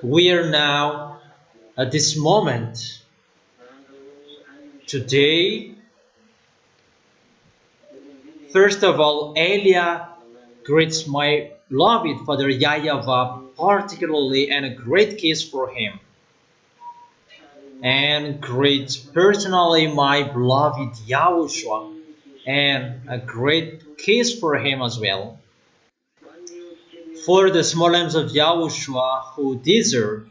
We are now at this moment. Today, first of all, Elia greets my beloved Father YAHVAH particularly, and a great kiss for him. And greets personally my beloved YAHOSHUA, and a great kiss for him as well. For the small lambs of YAHOSHUA who deserve,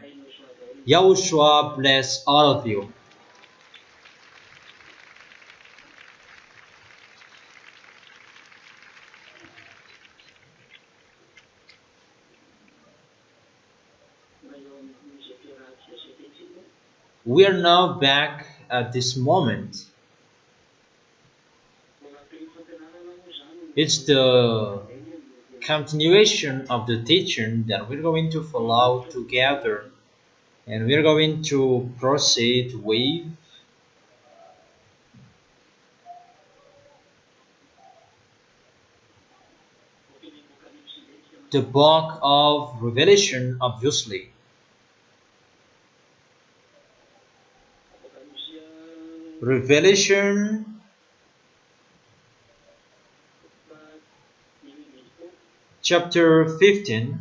YAHOSHUA bless all of you. We are now back at this moment. It's the continuation of the teaching that we're going to follow together, and we're going to proceed with the book of Revelation, obviously. Revelation chapter 15.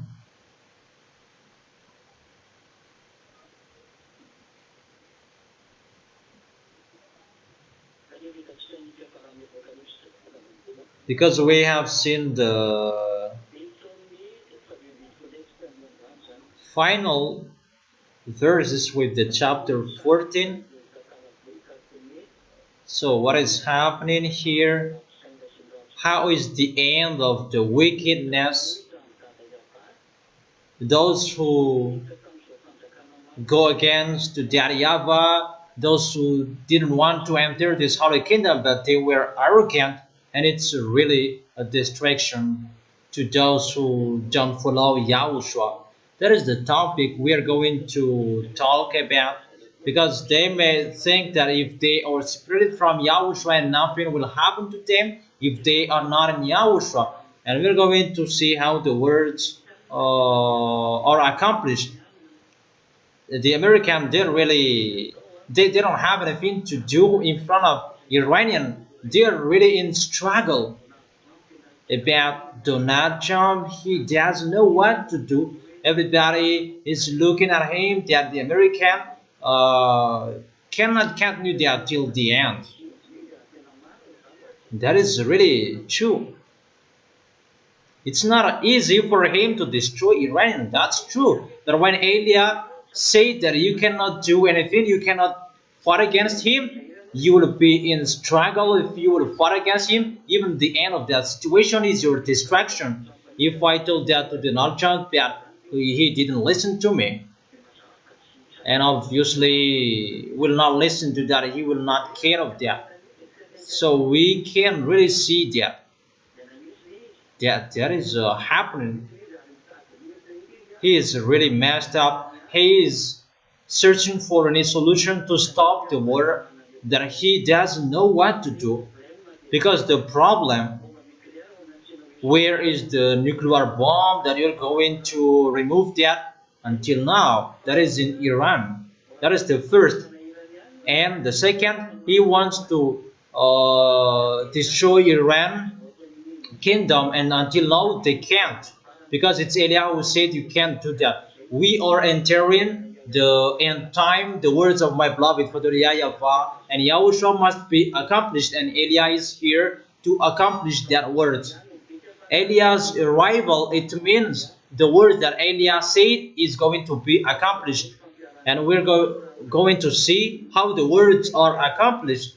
Because we have seen the final verses with the chapter 14. So what is happening here? How is the end of the wickedness? Those who go against the YAHVAH, those who didn't want to enter this holy kingdom, but they were arrogant, and it's really a distraction to those who don't follow YAHOSHUA. That is the topic we are going to talk about, because they may think that if they are separated from YAHOSHUA and nothing will happen to them if they are not in YAHOSHUA. And we're going to see how the words are accomplished. The American didn't really, they don't have anything to do in front of Iranian. They're really in struggle about Donald Trump. He doesn't know what to do. Everybody is looking at him that the American cannot continue that till the end. That is really true. It's not easy for him to destroy Iran. That's true. That when Elia said that you cannot do anything, you cannot fight against him, you will be in struggle if you will fight against him. Even the end of that situation is your distraction. If I told that to Donald Trump, that he didn't listen to me, and obviously will not listen to that, he will not care of that. So we can really see that is happening. He is really messed up. He is searching for any solution to stop the war, that he doesn't know what to do. Because the problem, where is the nuclear bomb that you're going to remove that? Until now, that is in Iran. That is the first. And the second, he wants to destroy Iran kingdom, and until now they can't, because it's Elia who said you can't do that. We are entering the end time, the words of my beloved Father YAHVAH, and YAHOSHUA must be accomplished, and Elia is here to accomplish that word. Elia's arrival, it means the word that Elia said is going to be accomplished, and we're going to see how the words are accomplished.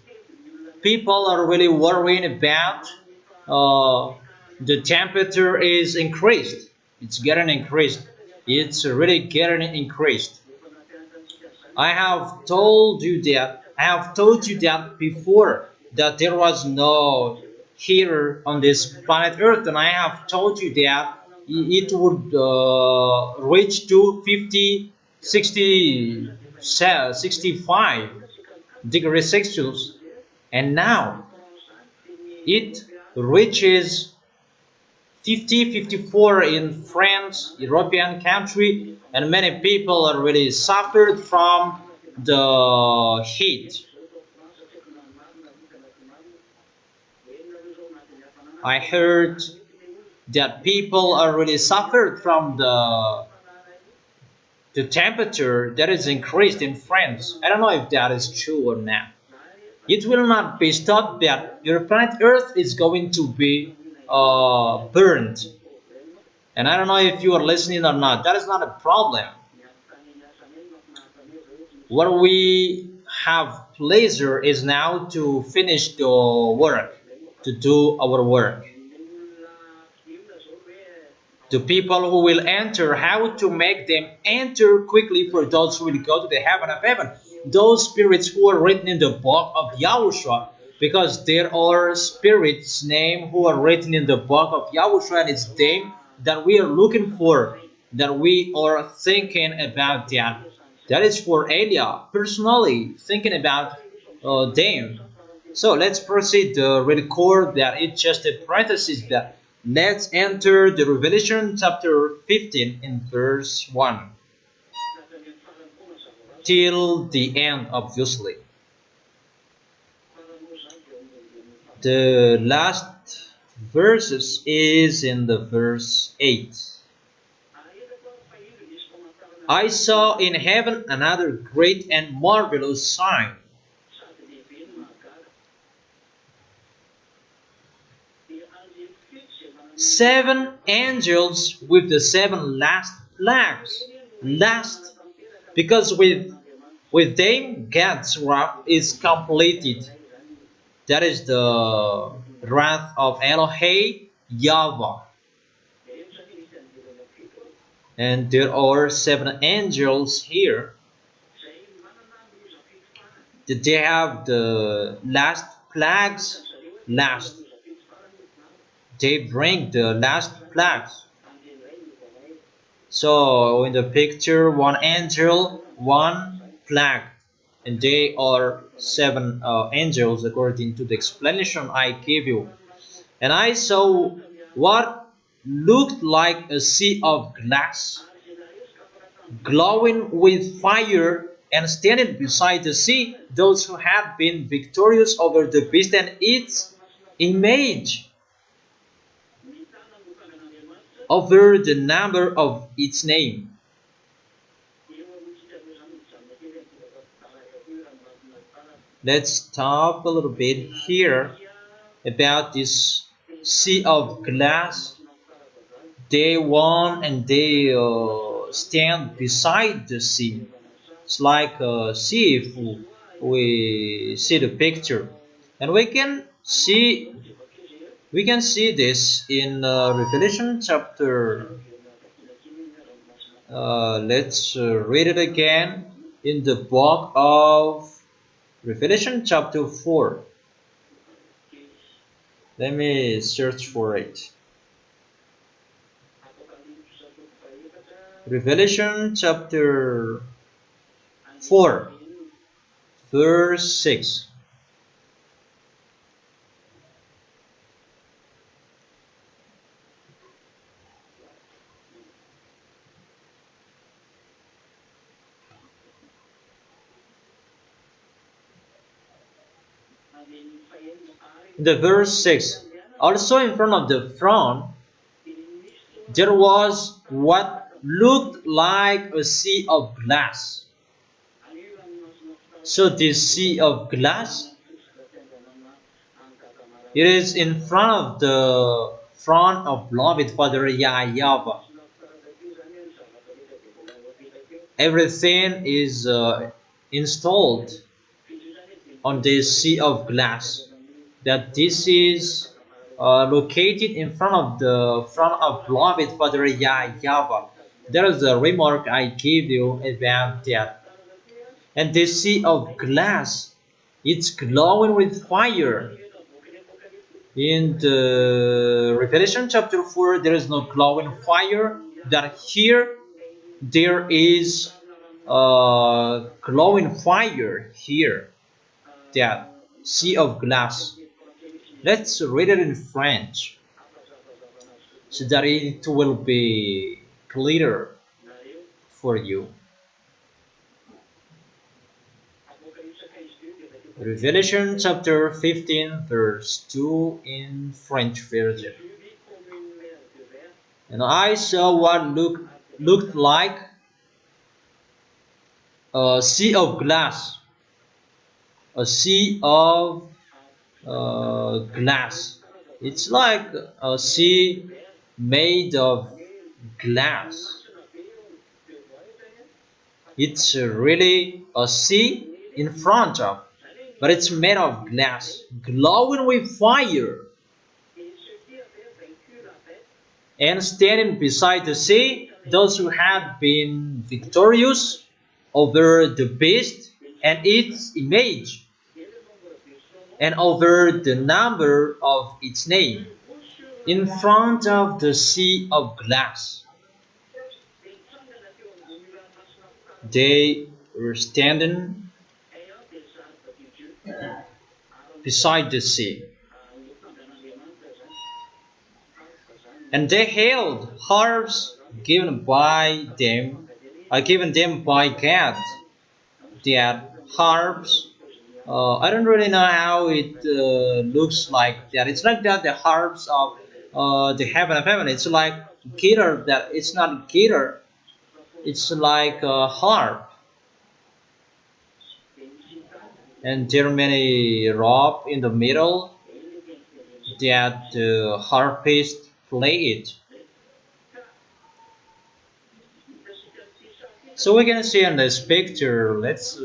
People are really worrying about the temperature is increased. It's getting increased. It's really getting increased. I have told you that. I have told you that before, that there was no heater on this planet Earth, and I have told you that it would reach to 50, 60, 65 degrees Celsius, and now it reaches 50, 54 in France France, European country, and many people are really suffered from the heat. I heard that people are really suffered from the temperature that is increased in France. I don't know if that is true or not. It will not be stopped that your planet Earth is going to be burned. And I don't know if you are listening or not. That is not a problem. What we have pleasure is now to finish the work, to do our work. The people who will enter, how to make them enter quickly for those who will go to the heaven of heaven. Those spirits who are written in the book of Yahushua, because there are spirits named who are written in the book of Yahushua, and it's them that we are looking for, that we are thinking about that. That is for Elia, personally thinking about them. So let's proceed to record that it's just a parenthesis that let's enter the Revelation chapter 15 in verse 1 till the end, obviously. The last verses is in the verse 8. I saw in heaven another great and marvelous sign. Seven angels with the seven last plagues. Last, because with them God's wrath is completed. That is the wrath of Elohim YAHVAH. And there are seven angels here. They have the last plagues. Last. They bring the last plagues. So in the picture, one angel, one plague, and they are seven angels according to the explanation I gave you. And I saw what looked like a sea of glass, glowing with fire, and standing beside the sea, those who had been victorious over the beast and its image, over the number of its name. Let's talk a little bit here about this sea of glass. They won and they stand beside the sea. It's like a sea if we see the picture, and we can see this in Revelation chapter. Let's read it again in the book of Revelation chapter 4. Let me search for it. Revelation chapter 4, verse 6. The verse 6. Also in front of the throne there was what looked like a sea of glass. So this sea of glass, it is in front of the throne of beloved Father YAHVAH. Everything is installed on this sea of glass. That this is located in front of the front of beloved Father YAHVAH. There is a remark I give you about that. And this sea of glass, it's glowing with fire. In the Revelation chapter 4, there is no glowing fire. That here there is glowing fire here. That sea of glass. Let's read it in French so that it will be clearer for you. Revelation chapter 15 verse 2 in French version. And I saw what looked like a sea of glass. A sea of glass. It's like a sea made of glass. It's really a sea in front of, but it's made of glass, glowing with fire. And standing beside the sea, those who had been victorious over the beast and its image, and over the number of its name, in front of the sea of glass. They were standing beside the sea, and they held harps given them by God. That harps, I don't really know how it looks like. That it's like that the harps of the heaven of heaven. It's like guitar. That it's not guitar. It's like a harp, and there are many rope in the middle that the harpist play it. So we can see in this picture. Let's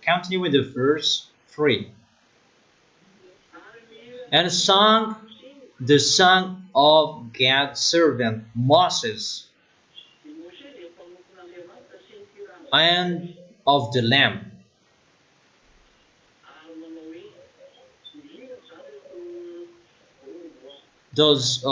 continue with the verse 3. And sung the song of God's servant Moses and of the Lamb. Those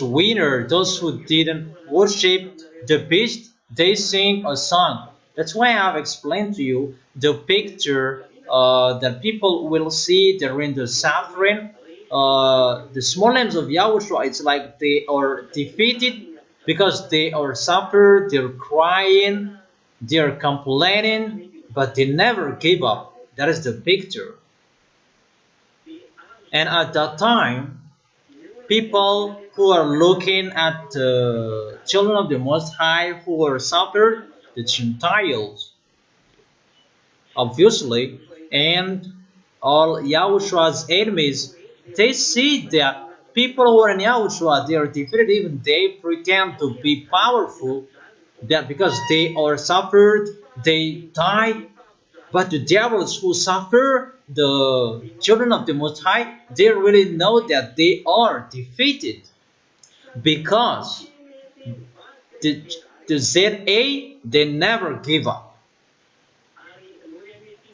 winners, those who didn't worship the beast, they sing a song. That's why I've explained to you the picture that people will see during the suffering. The small names of Yahushua, it's like they are defeated because they are suffered, they're crying, they're complaining, but they never give up. That is the picture. And at that time, people who are looking at the children of the Most High who were suffered, the Gentiles, obviously, and all Yahushua's enemies, they see that people who are in Yahushua, they are defeated, even they pretend to be powerful, that because they are suffered, they die. But the devils who suffer, the children of the Most High, they really know that they are defeated, because the ZA, they never give up.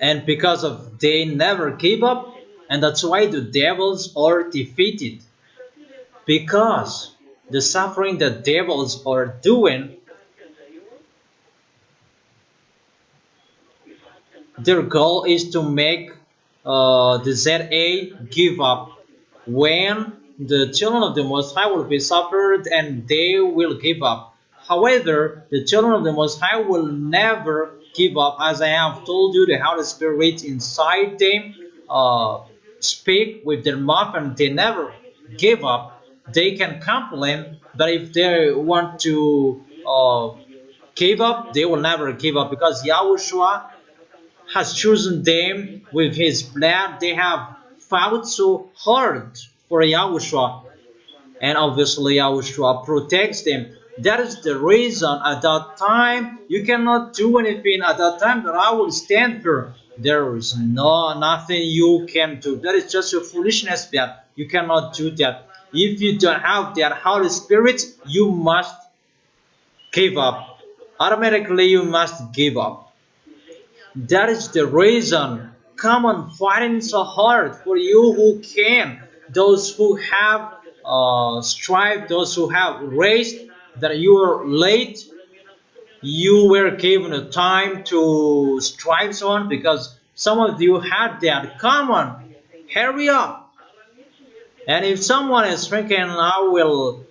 And because of they never give up, and that's why the devils are defeated. Because the suffering that devils are doing, their goal is to make the ZA give up. When the children of the Most High will be suffered and they will give up. However, the children of the Most High will never give up. As I have told you, the Holy Spirit inside them speak with their mouth, and they never give up. They can complain, but if they want to give up, they will never give up, because Yahushua has chosen them with his blood. They have fought so hard for Yahushua, and obviously Yahushua protects them. That is the reason at that time you cannot do anything. At that time that I will stand here, there is nothing you can do. That is just a foolishness that you cannot do that. If you don't have that Holy Spirit, you must give up. Automatically you must give up. That is the reason. Come on, fighting so hard for you who can. Those who have strived, those who have raced, that you are late. You were given a time to strive so on, because some of you had that. Come on, hurry up. And if someone is drinking, I will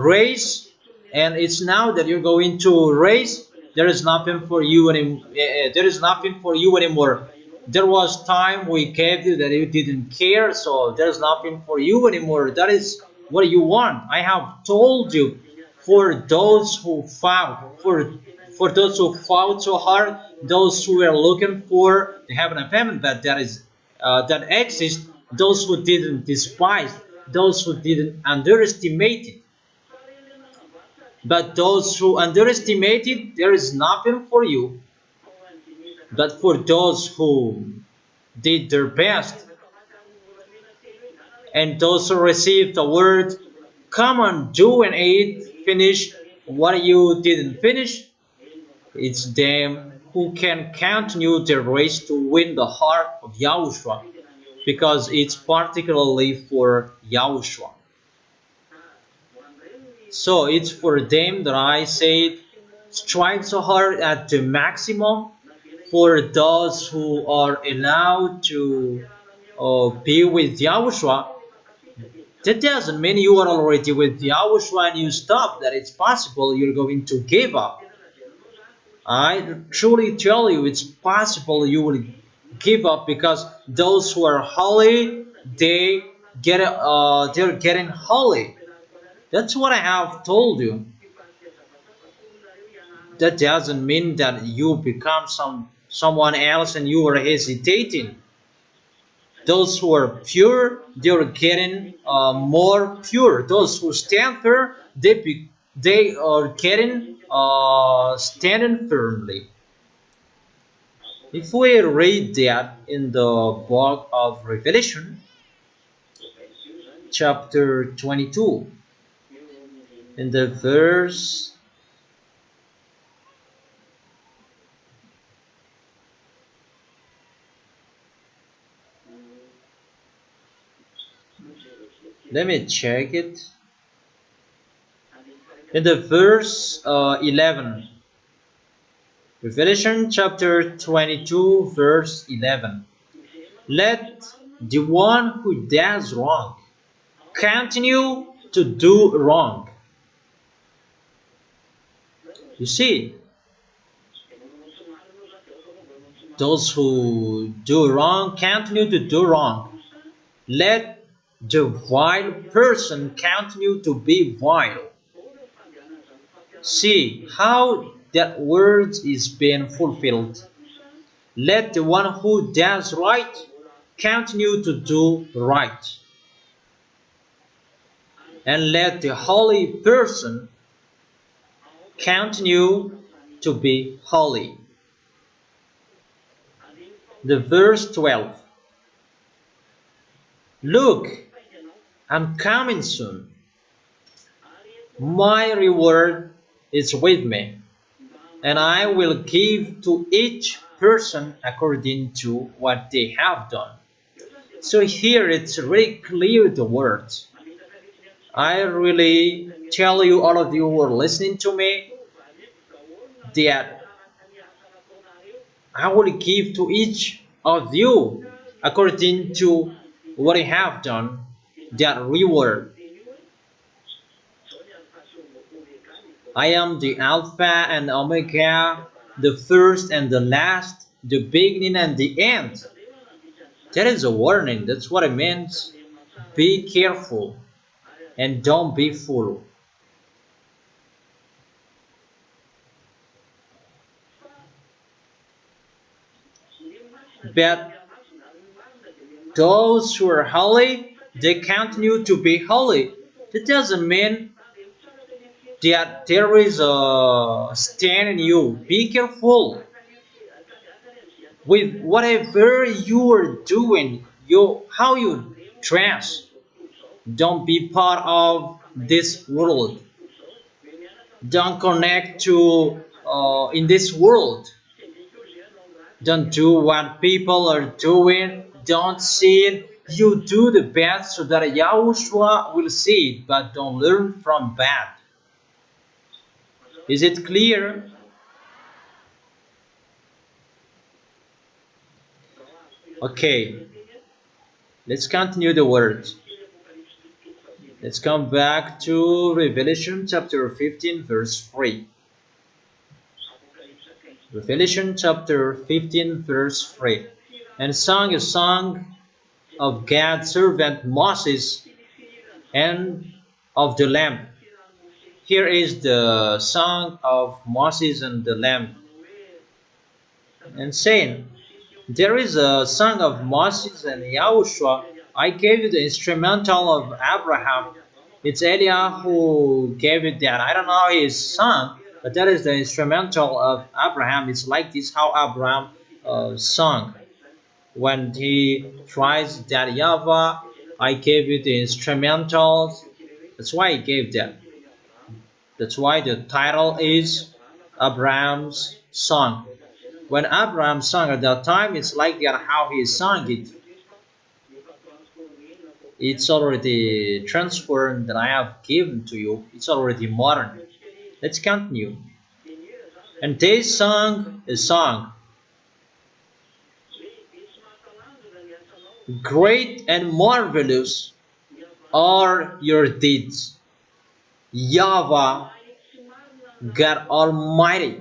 raise, and it's now that you're going to raise, there is nothing for you anymore. There is nothing for you anymore. There was time we gave you that you didn't care, so there's nothing for you anymore. That is what you want. I have told you, for those who fought, for those who fought so hard, those who were looking for the heaven of heaven that exists, those who didn't despise, those who didn't underestimate it. But those who underestimate it, there is nothing for you. But for those who did their best, and those who received the word, come on, do and eat, finish what you didn't finish, it's them who can continue their race to win the heart of Yahushua, because it's particularly for Yahushua. So it's for them that I said, strive so hard at the maximum. For those who are allowed to be with Yahushua, that doesn't mean you are already with Yahushua and you stop, that it's possible you're going to give up. I truly tell you, it's possible you will give up, because those who are holy, they're getting holy. That's what I have told you. That doesn't mean that you become someone else and you are hesitating. Those who are pure, they're getting more pure. Those who stand firm, they are getting standing firmly. If we read that in the book of Revelation, chapter 22, in the verse, let me check it, in the verse 11, Revelation chapter 22, verse 11. Let the one who does wrong continue to do wrong. You see, those who do wrong continue to do wrong. Let the vile person continue to be vile. See how that word is being fulfilled. Let the one who does right continue to do right. And let the holy person continue to be holy. The verse 12. Look, I'm coming soon. My reward is with me, and I will give to each person according to what they have done. So here it's really clear, the words. I really tell you, all of you who are listening to me, that I will give to each of you according to what I have done, that reward. I am the Alpha and Omega, the first and the last, the beginning and the end. That is a warning. That's what it means. Be careful and don't be fooled. But those who are holy, they continue to be holy. That doesn't mean that there is a stand in you. Be careful with whatever you are doing, how you dress. Don't be part of this world. Don't connect to in this world. Don't do what people are doing. Don't see it. You do the best so that Yahushua will see it, but don't learn from bad. Is it clear? Okay, let's continue the words. Let's come back to Revelation chapter 15 verse 3. Revelation chapter 15 verse 3. And sung a song of God's servant Moses and of the Lamb. Here is the song of Moses and the Lamb. And saying, there is a song of Moses and Yahushua. I gave you the instrumental of Abraham. It's Eliah who gave it that. I don't know his song, but that is the instrumental of Abraham. It's like this how Abraham sung. When he tries that YAHVAH, I gave you the instrumentals. That's why he gave that. That's why the title is Abraham's Song. When Abraham sang at that time, it's like that how he sang it. It's already transferred that I have given to you. It's already modern. Let's continue. And they sang a song. Great and marvelous are your deeds, YAHVAH, God Almighty.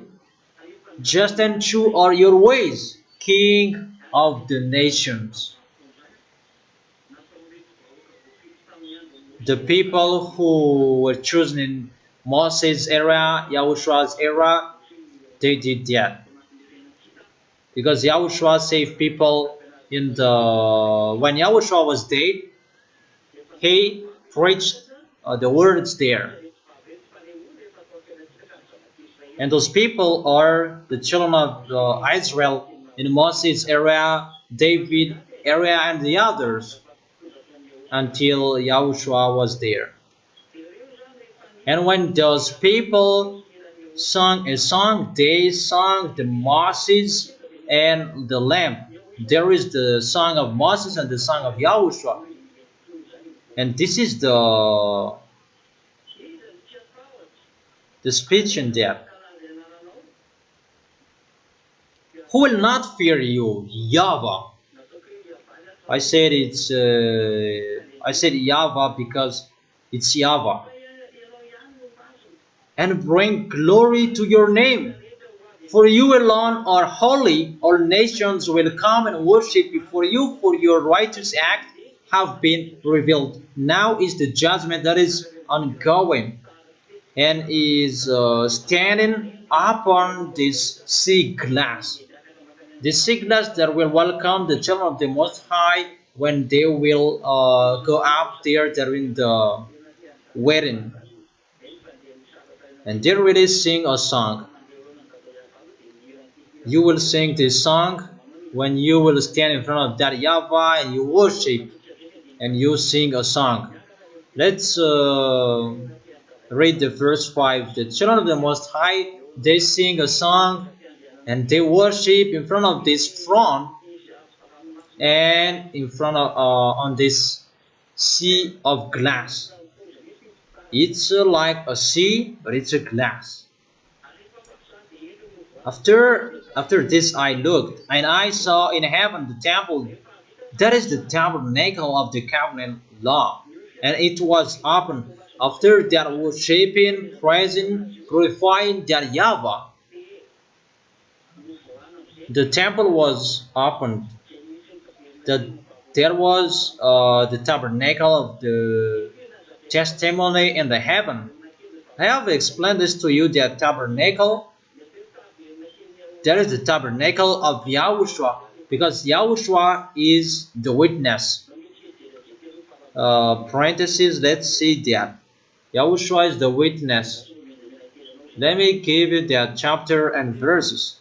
Just and true are your ways, King of the nations. The people who were chosen in Moses' era, Yahushua's era, they did that. Because Yahushua saved people in the... When Yahushua was dead, he preached the words there. And those people are the children of Israel in Moses' era, David era, and the others until Yahushua was there. And when those people sung a song, they sung the Moses and the Lamb. There is the song of Moses and the song of Yahushua. And this is the speech in there. Who will not fear you, YAHVAH? I said YAHVAH because it's YAHVAH. And bring glory to your name. For you alone are holy. All nations will come and worship before you, for your righteous acts have been revealed. Now is the judgment that is ongoing and is standing upon this sea glass. The sea glass that will welcome the children of the Most High when they will go up there during the wedding. And they really sing a song. You will sing this song when you will stand in front of that YAHVAH and you worship and you sing a song. Let's read the verse 5. The children of the Most High, they sing a song and they worship in front of this throne and in front of on this sea of glass. It's like a sea, but it's a glass. After this I looked, and I saw in heaven the temple. That is the tabernacle of the covenant law, and it was open. After that, worshiping, praising, glorifying that YAHVAH. The temple was opened. There was the tabernacle of the testimony in the heaven. I have explained this to you, that tabernacle. That is the tabernacle of Yahushua, because Yahushua is the witness. Parentheses, let's see that. Yahushua is the witness. Let me give you that chapter and verses.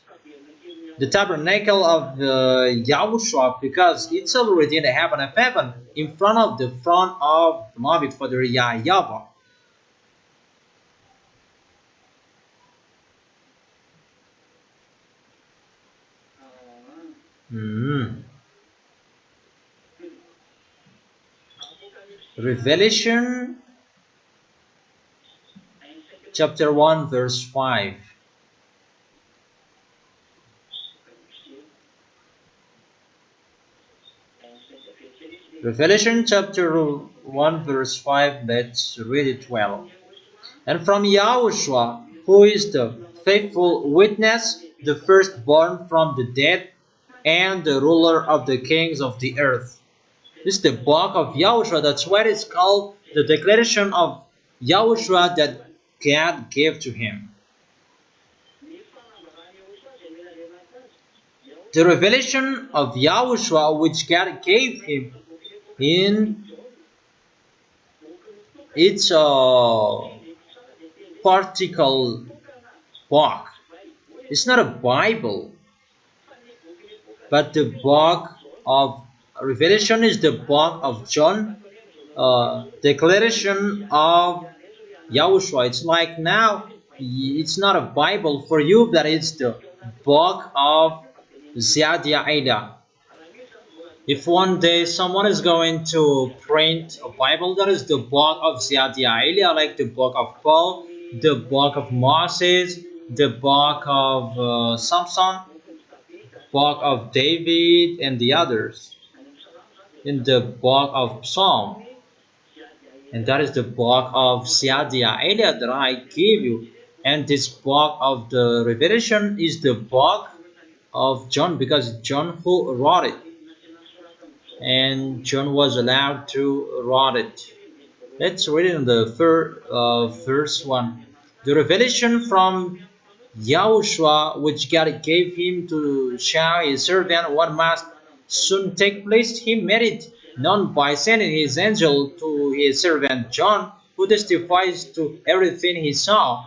The tabernacle of Yahushua, because it's already in the heaven of heaven, in front of the throne of beloved Father YAHVAH. Revelation chapter 1 verse 5. Revelation chapter 1 verse 5, let's read it well. And from Yahushua, who is the faithful witness, the firstborn from the dead, and the ruler of the kings of the earth. This is the book of Yahushua. That's why it's called the declaration of Yahushua that God gave to him. The revelation of Yahushua which God gave him in its particle book. It's not a Bible, but the book of Revelation is the book of John, declaration of Yahushua. It's like now, it's not a Bible for you, but it's the book of YAHVAH. If one day someone is going to print a Bible, that is the book of YAHVAH, like the book of Paul, the book of Moses, the book of Samson, book of David, and the others, in the book of Psalm. And that is the book of YAHVAH that I give you. And this book of the Revelation is the book of John, because John who wrote it. And John was allowed to write it. Let's read it in the first one. The revelation from Yahushua, which God gave him to show his servant what must soon take place, he made it known by sending his angel to his servant John, who testifies to everything he saw.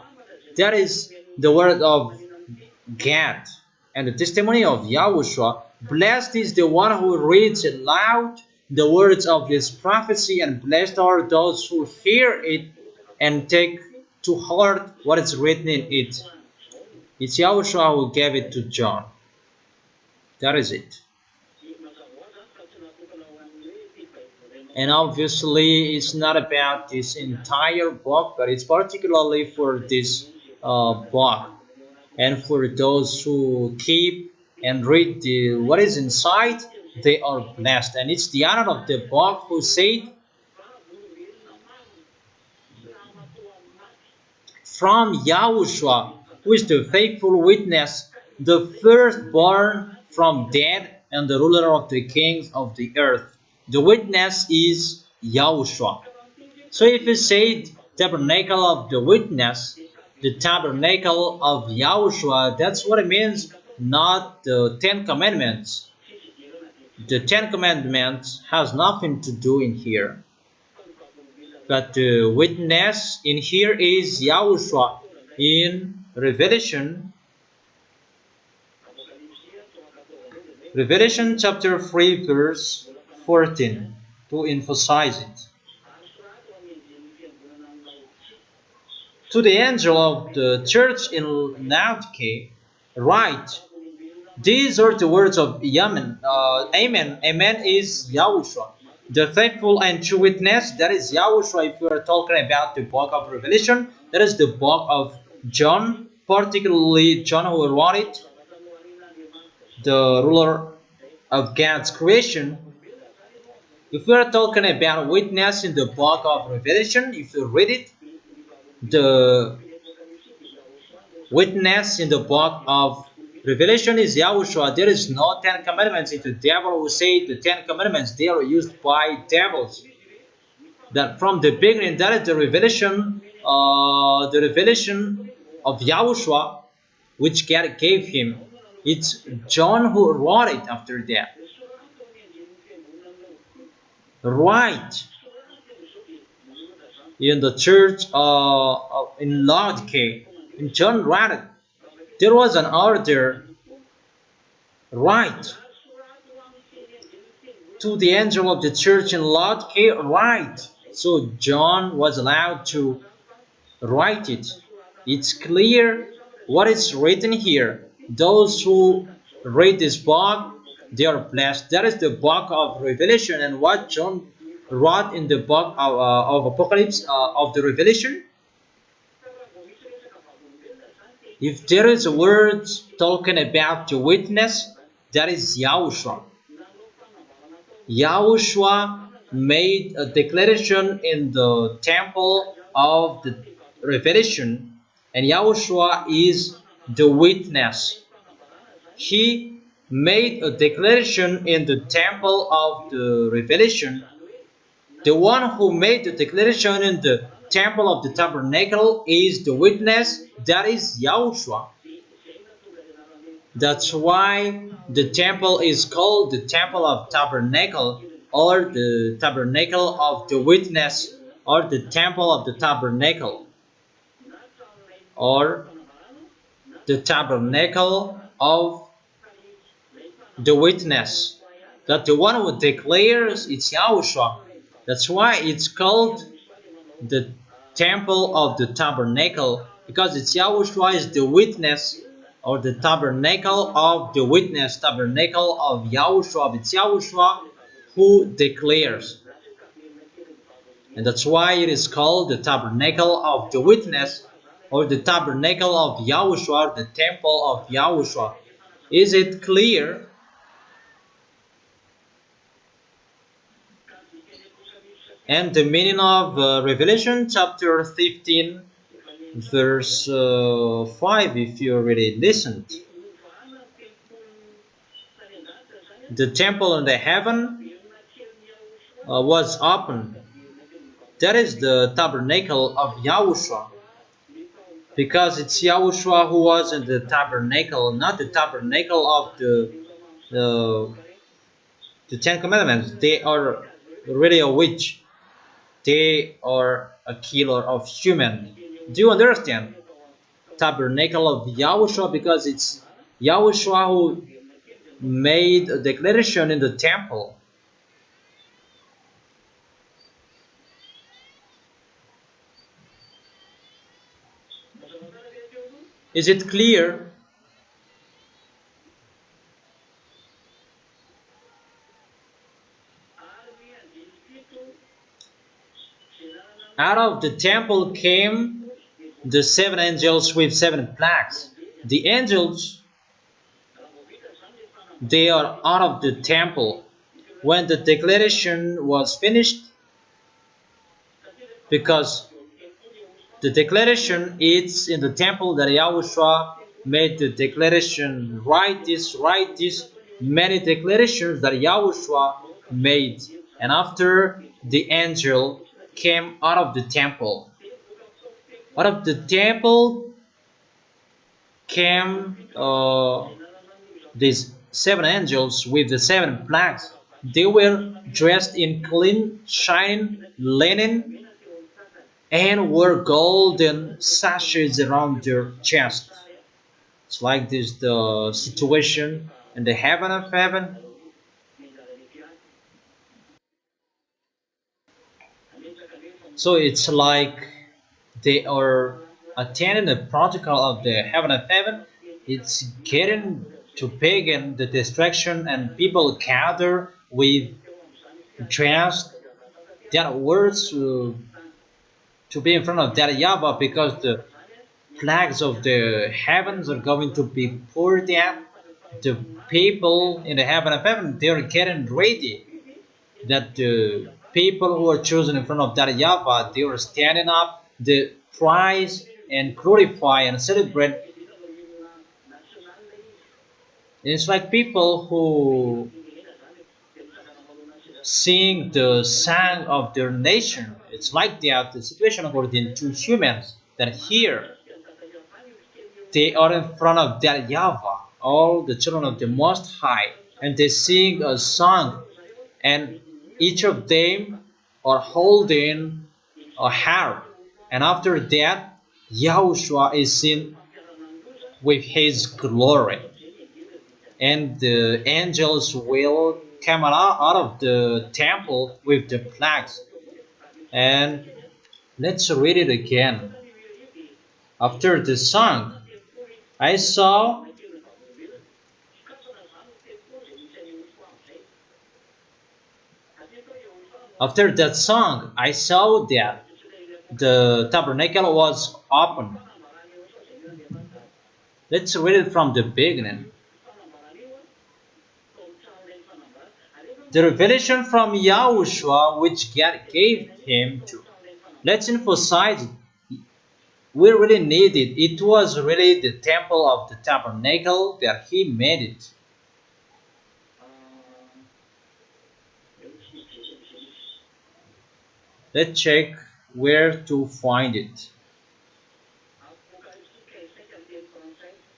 That is the word of God and the testimony of Yahushua. Blessed is the one who reads aloud the words of this prophecy, and blessed are those who hear it and take to heart what is written in it. It's Yahushua who gave it to John. That is it. And obviously it's not about this entire book, but it's particularly for this book. And for those who keep and read what is inside, they are blessed. And it's the honor of the book who said, from Yahushua, who is the faithful witness, the firstborn from dead, and the ruler of the kings of the earth. The witness is Yahushua. So if you say tabernacle of the witness, the tabernacle of Yahushua, that's what it means, not the 10 Commandments. The 10 Commandments has nothing to do in here. But the witness in here is Yahushua in Revelation chapter 3 verse 14 to emphasize it. To the angel of the church in Laodicea, write, these are the words of Amen. Amen is Yahushua, the faithful and true witness. That is Yahushua. If we are talking about the book of Revelation, that is the book of John, particularly John who wrote it, the ruler of God's creation. If we are talking about witness in the book of Revelation, if you read it, the witness in the book of Revelation is Yahushua. There is no 10 Commandments. It's the devil who said the 10 Commandments, they are used by devils. That from the beginning, that is the revelation of Yahushua, which God gave him. It's John who wrote it after that. Right. In the church in Laodicea, in John wrote it. There was an order, right, to the angel of the church in Laodicea, right. So John was allowed to write it. It's clear what is written here. Those who read this book, they are blessed. That is the book of Revelation, and what John wrote in the book of Apocalypse of the Revelation. If there is a word talking about the witness, that is Yahushua. Yahushua made a declaration in the temple of the revelation, and Yahushua is the witness. He made a declaration in the temple of the revelation. The one who made the declaration in the temple of the tabernacle is the witness, that is Yahushua. That's why the temple is called the temple of tabernacle, or the tabernacle of the witness, or the temple of the tabernacle, or the tabernacle of the witness. That the one who declares it's Yahushua. That's why it's called the temple of the tabernacle, because it's Yahushua is the witness, or the tabernacle of the witness, tabernacle of Yahushua. It's Yahushua who declares, and that's why it is called the tabernacle of the witness, or the tabernacle of Yahushua, the temple of Yahushua. Is it clear? And the meaning of Revelation chapter 15 verse 5, if you already listened. The temple in the heaven was open. That is the tabernacle of Yahushua, because it's Yahushua who was in the tabernacle, not the tabernacle of the Ten Commandments. They are really a witch. They are a killer of human. Do you understand? Tabernacle of Yahushua, because it's Yahushua who made a declaration in the temple. Is it clear? Out of the temple came the seven angels with seven plagues. The angels, they are out of the temple when the declaration was finished, because the declaration is in the temple that Yahushua made the declaration, write this, many declarations that Yahushua made. And after the angel came out of the temple, out of the temple came these seven angels with the seven plagues. They were dressed in clean, shining linen, and wore golden sashes around their chest. It's like this the situation in the heaven of heaven. So it's like they are attending the protocol of the heaven of heaven. It's getting to pagan the distraction, and people gather with dressed their words to be in front of that YAHVAH, because the plagues of the heavens are going to be poured down. The people in the heaven of heaven, they are getting ready, that the people who are chosen in front of that YAHVAH, they are standing up, the praise and glorify and celebrate. It's like people who sing the song of their nation. It's like that, the situation according to humans, that here they are in front of that YAHVAH, all the children of the Most High, and they sing a song, and each of them are holding a harp. And after that, Yahushua is seen with his glory, and the angels will come out of the temple with the plagues. And let's read it again. After the song, I saw after that song, I saw that the tabernacle was open. Let's read it from the beginning. The revelation from Yahushua which God gave him to. Let's emphasize it. We really need it. It was really the temple of the tabernacle that he made it. Let's check where to find it.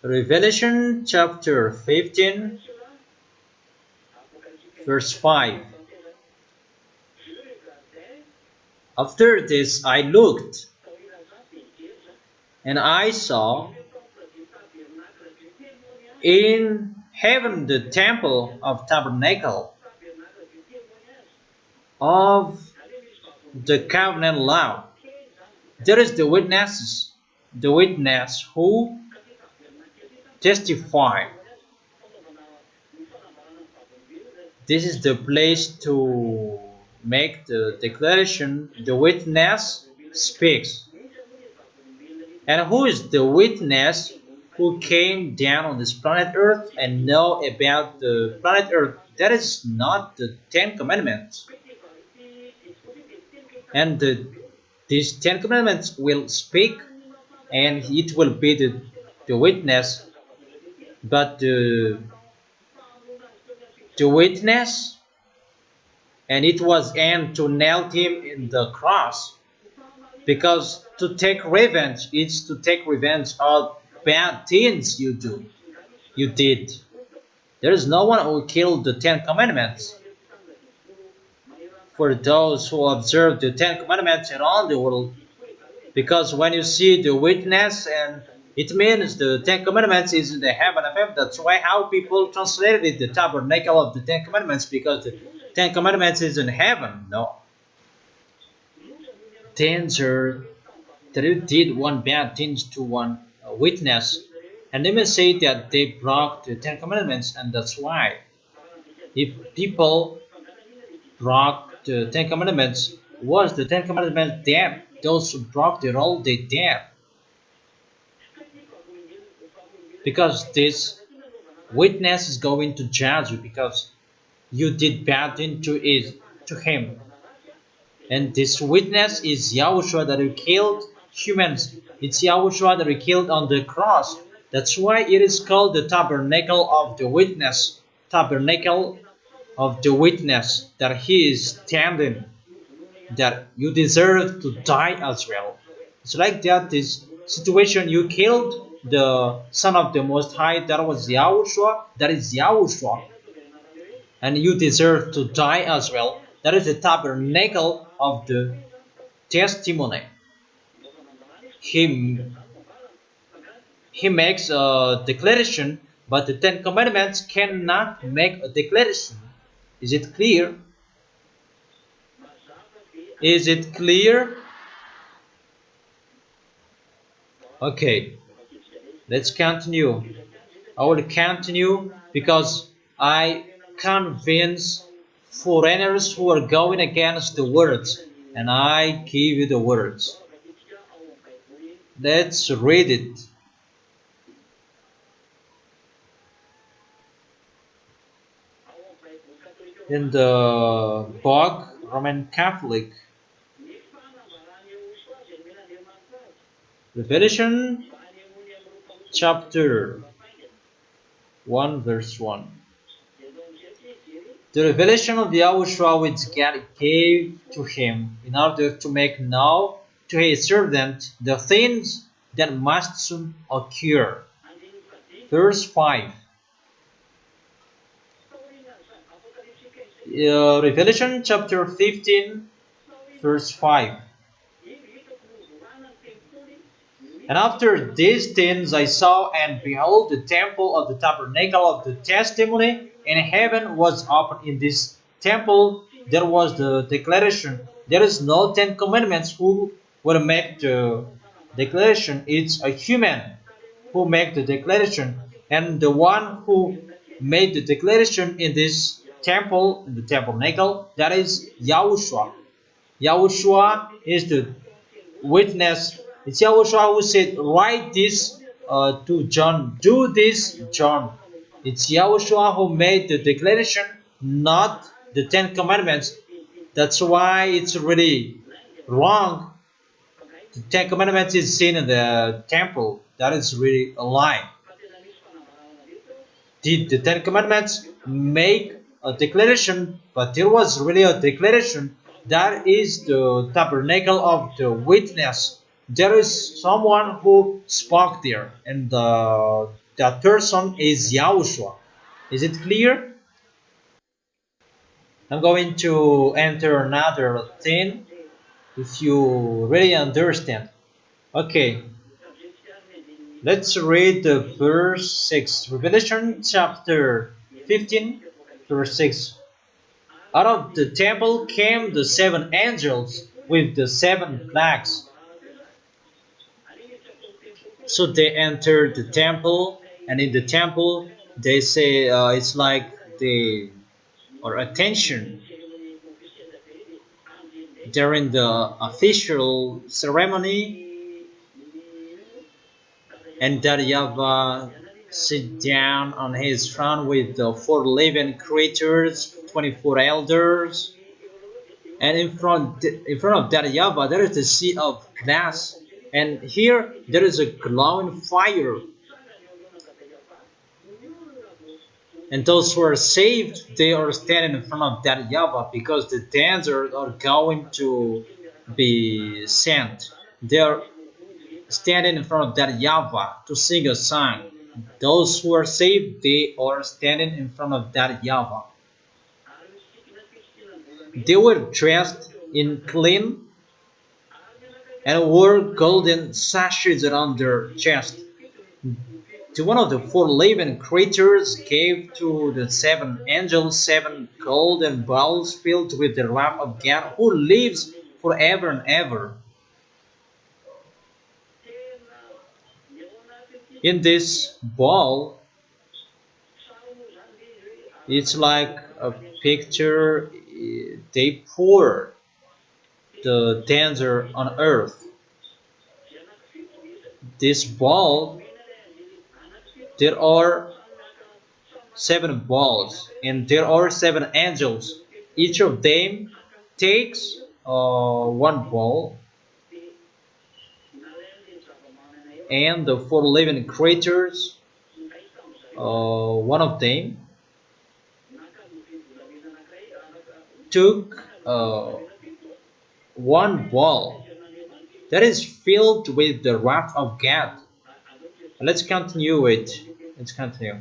Revelation chapter 15, verse 5. After this I looked, and I saw in heaven the temple of tabernacle of the covenant law. There is the witness who testify. This is the place to make the declaration. The witness speaks. And who is the witness who came down on this planet Earth and know about the planet Earth? That is not the Ten Commandments. And these Ten Commandments will speak, and it will be the witness. But the witness, and it was aimed to nail him in the cross, because to take revenge is to take revenge of bad things you did. There is no one who killed the Ten Commandments. For those who observe the Ten Commandments around the world, because when you see the witness, and it means the Ten Commandments is in the heaven of heaven. That's why how people translated it, the tabernacle of the Ten Commandments, because the Ten Commandments is in heaven. No. Danger that you did one bad thing to one witness, and they may say that they broke the Ten Commandments, and that's why if people broke the Ten Commandments, was the Ten Commandments dead? Those who broke the rule, they dead. Because this witness is going to judge you because you did bad thing to him. And this witness is Yahushua that he killed humans. It's Yahushua that he killed on the cross. That's why it is called the tabernacle of the witness. Tabernacle of the witness, that he is standing, that you deserve to die as well. It's like that, this situation, you killed the Son of the Most High, that was Yahushua, that is Yahushua, and you deserve to die as well. That is the tabernacle of the testimony. He makes a declaration, but the Ten Commandments cannot make a declaration. Is it clear? Is it clear? Okay, let's continue. I will continue because I convince foreigners who are going against the words, and I give you the words. Let's read it. In the book Roman Catholic, Revelation chapter 1 verse 1. The revelation of Yahushua which God gave to him in order to make known to his servant the things that must soon occur. Verse 5. Revelation chapter 15 verse 5. And after these things I saw, and behold, the temple of the tabernacle of the testimony in heaven was opened. In this temple there was the declaration. There is no Ten Commandments who will make the declaration. It's a human who make the declaration, and the one who made the declaration in this temple, in the tabernacle, that is Yahushua. Yahushua is the witness. It's Yahushua who said, write this to John, do this, John. It's Yahushua who made the declaration, not the Ten Commandments. That's why it's really wrong. The Ten Commandments is seen in the temple. That is really a lie. Did the Ten Commandments make a declaration? But there was really a declaration. That is the tabernacle of the witness. There is someone who spoke there, and that person is Yahushua. Is it clear? I'm going to enter another thing if you really understand. Okay, let's read the verse 6. Revelation chapter 15, verse 6. Out of the temple came the seven angels with the seven plagues. So they entered the temple, and in the temple they say it's like they or attention during the official ceremony, and that YAHVAH sit down on his throne with the four living creatures, 24 elders, and in front of that YAHVAH there is a sea of glass, and here there is a glowing fire. And those who are saved, they are standing in front of that YAHVAH because the dancers are going to be sent. They are standing in front of that YAHVAH to sing a song. Those who are saved, they are standing in front of that YAHVAH. They were dressed in clean and wore golden sashes around their chest. To one of the four living creatures gave to the seven angels seven golden bowls filled with the wrath of God, who lives forever and ever. In this bowl, it's like a picture. They pour the danger on earth. This bowl, there are seven balls, and there are seven angels. Each of them takes one ball, and the four living creatures, one of them took one ball that is filled with the wrath of God. Let's continue it. Let's continue.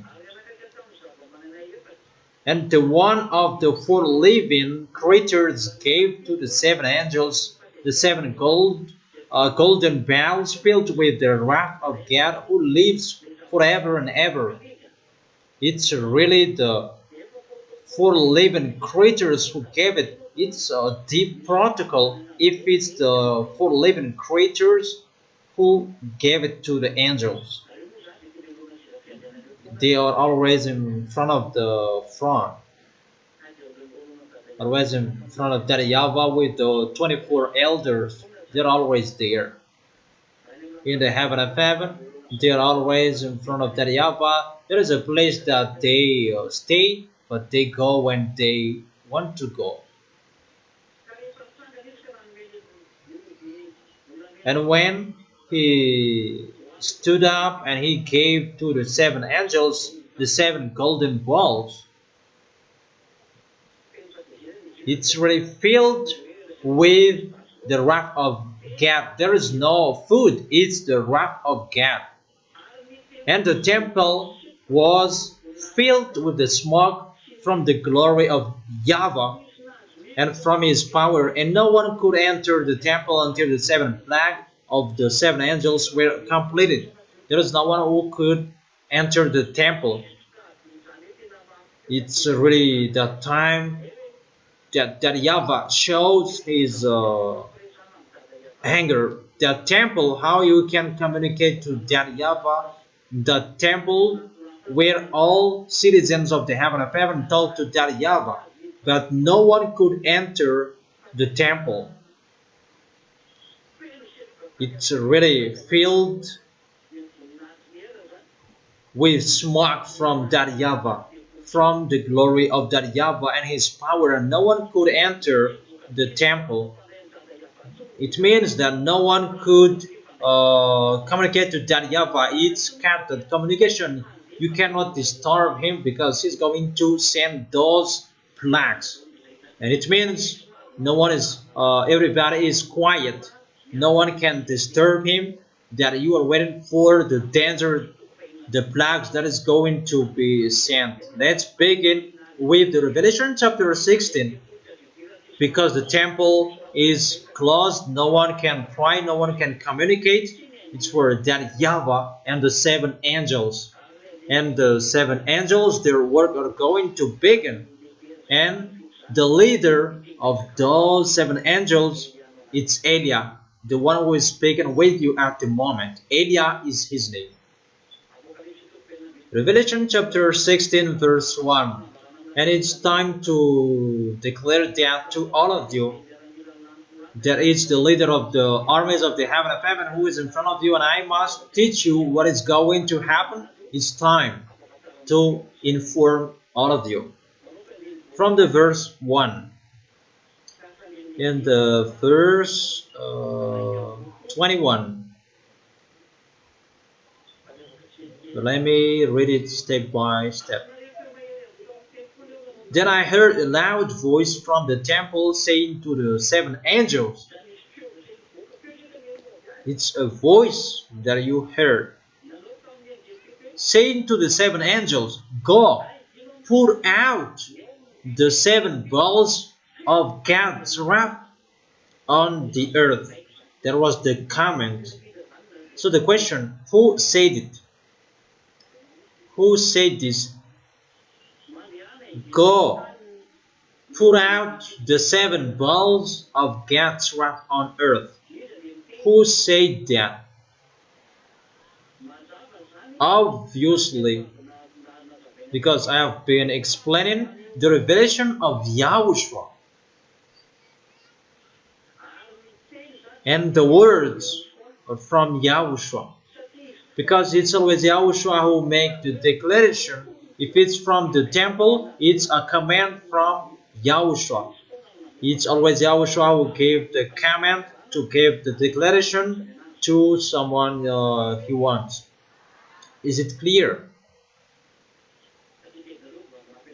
And the one of the four living creatures gave to the seven angels the seven golden bowls filled with the wrath of God, who lives forever and ever. It's really the four living creatures who gave it. It's a deep protocol if it's the four living creatures who gave it to the angels. They are always in front of the throne, always in front of that YAHVAH with the 24 elders. They're always there. In the heaven of heaven, they're always in front of that YAHVAH. There is a place that they stay, but they go when they want to go. And when he stood up and he gave to the seven angels the seven golden balls, it's really filled with the wrath of God. There is no food, it's the wrath of God. And the temple was filled with the smoke from the glory of YAHVAH and from his power, and no one could enter the temple until the seven plagues of the seven angels were completed. There is no one who could enter the temple. It's really the time that YAHVAH shows his anger. The temple, how you can communicate to that YAHVAH, the temple where all citizens of the heaven of heaven talk to that YAHVAH, but no one could enter the temple. It's really filled with smoke from that YAHVAH, from the glory of that YAHVAH and his power, and no one could enter the temple. It means that no one could communicate to that YAHVAH. It's cut that communication. You cannot disturb him because he's going to send those plagues. And it means no one is, everybody is quiet. No one can disturb him. That you are waiting for the danger, the plagues that is going to be sent. Let's begin with the Revelation chapter 16. Because the temple is closed, no one can pray, no one can communicate. It's for that YAHVAH and the 7 angels. And the 7 angels, their work are going to begin. And the leader of those 7 angels, it's Eliah, the one who is speaking with you at the moment. Eliah is his name. Revelation chapter 16 verse 1. And it's time to declare that to all of you, that it's the leader of the armies of the heaven of heaven who is in front of you, and I must teach you what is going to happen. It's time to inform all of you. From the verse 1. In the verse 21. Let me read it step by step. Then I heard a loud voice from the temple saying to the 7 angels. It's a voice that you heard. Saying to the 7 angels, go, pour out the 7 bowls of God's wrath on the earth. That was the comment. So the question, who said it? Who said this? Go, pour out the 7 bowls of God's wrath on earth. Who said that? Obviously, because I have been explaining the revelation of YAHOSHUA. And the words are from YAHOSHUA. Because it's always YAHOSHUA who makes the declaration. If it's from the temple, it's a command from YAHOSHUA. It's always YAHOSHUA who gave the command to give the declaration to someone he wants. Is it clear?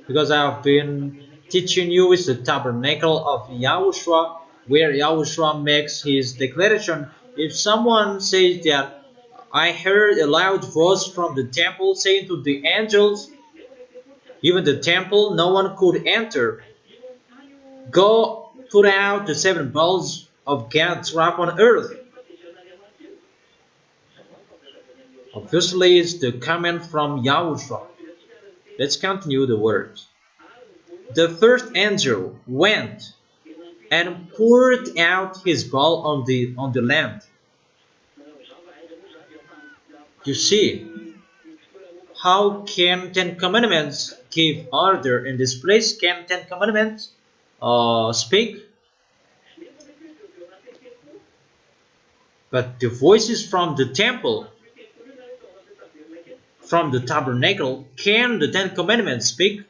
Because I have been teaching you is the tabernacle of YAHOSHUA, where YAHOSHUA makes his declaration. If someone says that I heard a loud voice from the temple saying to the angels, even the temple, no one could enter. Go, put out the 7 bowls of God's wrath on earth. Obviously, it's the comment from YAHOSHUA. Let's continue the words. The first angel went and poured out his bowl on the land. You see, how can 10 commandments give order in this place? Can 10 commandments speak? But the voices from the temple, from the tabernacle, can the 10 commandments speak?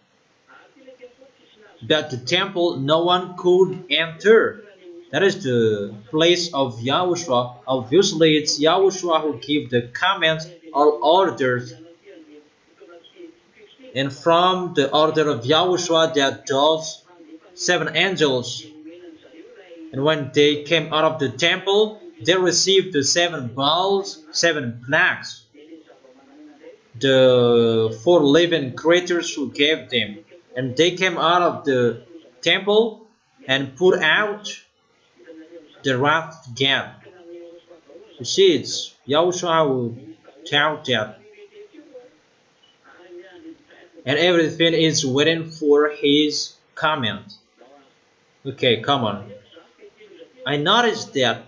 But the temple, no one could enter. That is the place of YAHOSHUA. Obviously, it's YAHOSHUA who gives the commands or orders. And from the order of YAHOSHUA, that those 7 angels, and when they came out of the temple, they received the 7 bowls, 7 plagues. The 4 living creatures who gave them. And they came out of the temple and put out the wrath of God. You see, it's YAHOSHUA who taught that. And everything is waiting for his comment. Okay, come on. I noticed that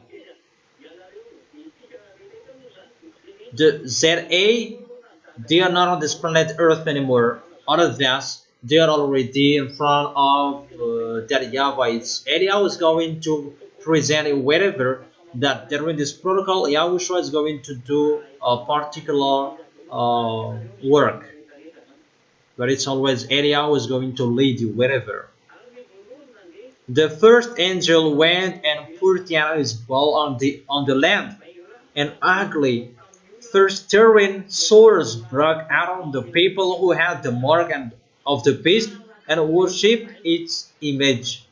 the ZA, they are not on this planet Earth anymore. Other than they are already in front of that YAHVAH. It's Eliah is going to present it wherever that during this protocol, YAHOSHUA is going to do a particular work. but it's always Eliah who is going to lead you wherever. The first angel went and poured out his bowl on the land, and ugly, thirst-stirring sores broke out on the people who had the mark of the beast and worshipped its image.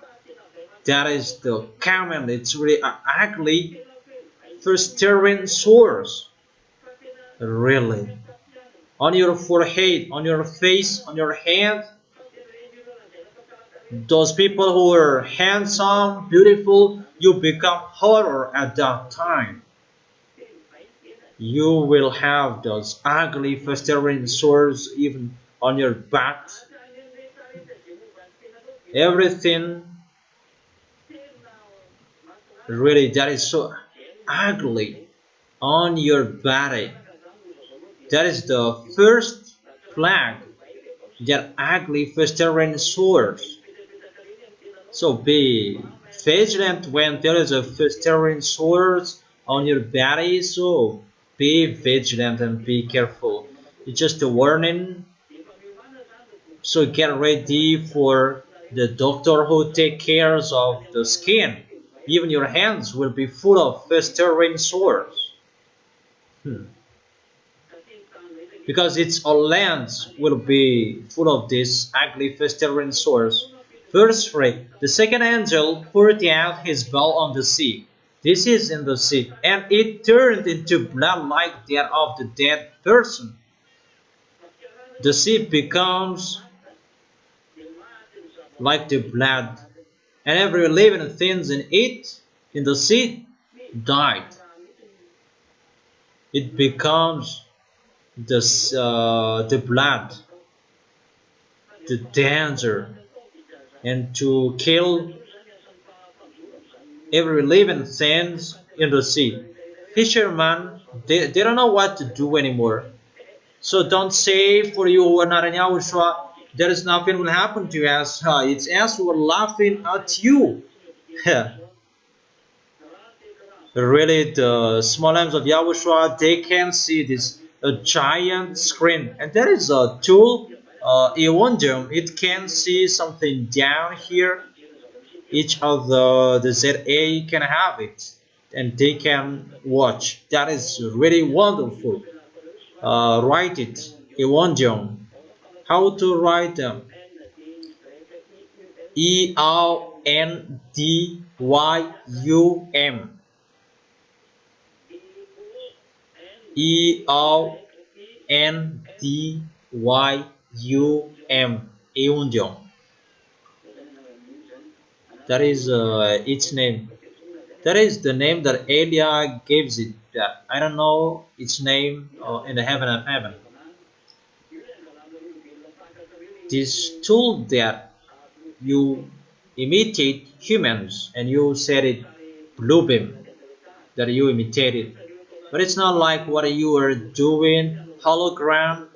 That is the command. It's really ugly, thirst-stirring sores. Really. On your forehead, on your face, on your hand. Those people who are handsome, beautiful, you become horror at that time. You will have those ugly festering sores even on your back. Everything really that is so ugly on your body. That is the first plague, that ugly festering sores. So be vigilant when there is a festering sores on your body. So be vigilant and be careful. It's just a warning. So get ready for the doctor who takes care of the skin. Even your hands will be full of festering sores. Because its lands will be full of these ugly festering sores. Verse 3. The second angel poured out his bowl on the sea. This is in the sea, and it turned into blood like that of the dead person. The sea becomes like the blood, and every living thing in it, in the sea, died. It becomes the blood, the danger, and to kill every living thing in the sea. Fishermen, they don't know what to do anymore. So don't say for you who are not in Yahushua, there is nothing will happen to us. It's us who are laughing at you. Really, the small arms of Yahushua, they can see this a giant screen, and there is a tool, Ewondium. It can see something down here. Each of the ZA can have it, and they can watch. That is really wonderful. Write it, Ewondium. How to write them? EONDYUM. EONDYUM. Eundium. That is its name. That is the name that Elia gives it. I don't know its name in the heaven of heaven. This tool that you imitate humans and you said it blue beam, that you imitated, but it's not like what you are doing hologram.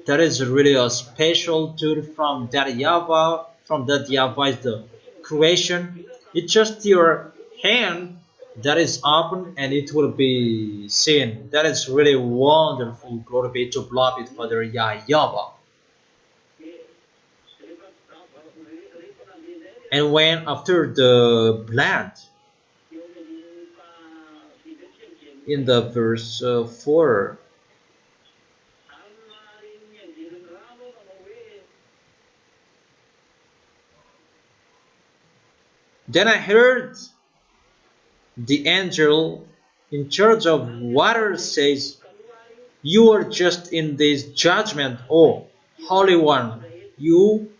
That is really a special tool from that YAHVAH. From that YAHVAH is the creation. It's just your hand that is open and it will be seen. That is really wonderful. Glory be to beloved Father YAHVAH. And when after the blood, in the verse 4, then I heard the angel in charge of water says, "You are just in this judgment, O Holy One, you,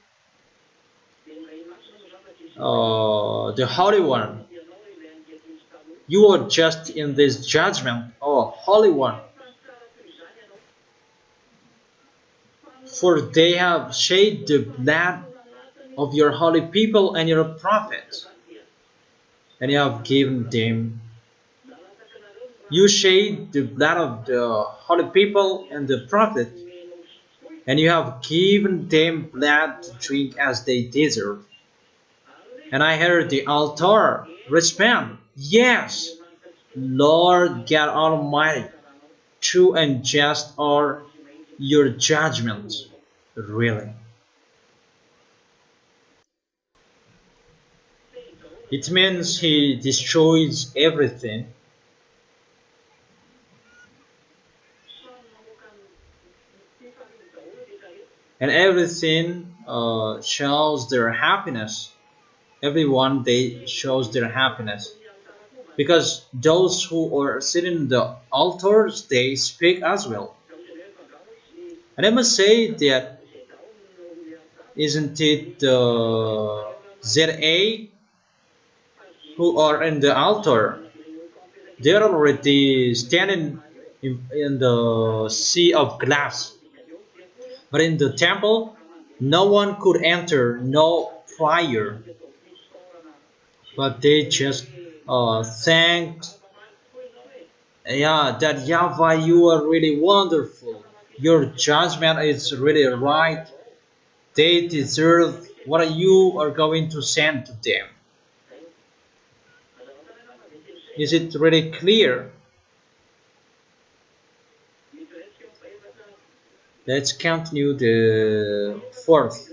the Holy One. You are just in this judgment, O Holy One. For they have shed the blood of your holy people and your prophets, and you have given them. You shed the blood of the holy people and the prophet, and you have given them blood to drink as they deserve." And I heard the altar respond, "Yes, Lord God Almighty, true and just are your judgment, really. It means he destroys everything, and everything shows their happiness. Everyone they shows their happiness because those who are sitting in the altars they speak as well. And I must say that isn't it the ZA who are in the altar? They're already standing in the sea of glass. But in the temple, no one could enter, no fire. But they just thanked, yeah, that YAHVAH, you are really wonderful. Your judgment is really right. They deserve what you are going to send to them. Is it really clear? Let's continue the fourth.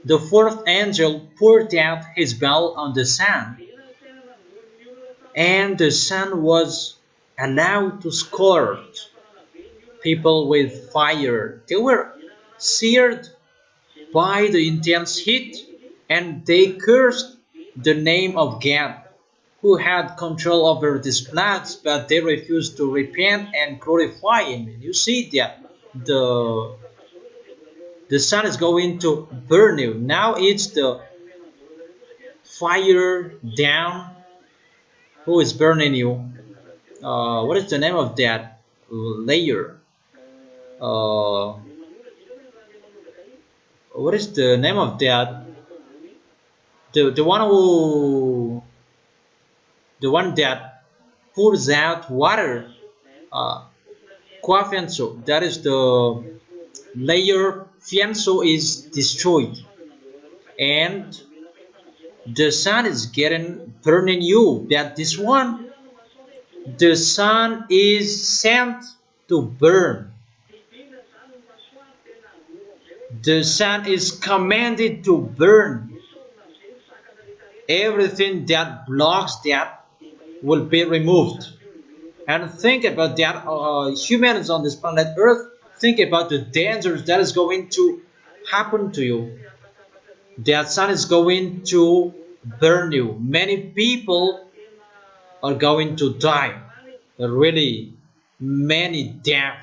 The fourth angel poured out his bowl on the sun, and the sun was allowed to scorch people with fire. They were seared by the intense heat, and they cursed the name of God, who had control over these plants, but they refused to repent and glorify Him. You see that the sun is going to burn you. Now it's the fire down who is burning you. What is the name of that layer? Uh, what is the name of that? The one who the one that pours out water. Uh, Fianso, that is the layer Fianso is destroyed, and the sun is getting burning you. That this one, the sun is sent to burn. The sun is commanded to burn. Everything that blocks that will be removed. And think about that, humans on this planet Earth, think about the dangers that is going to happen to you. That sun is going to burn you. Many people are going to die. Really, many death,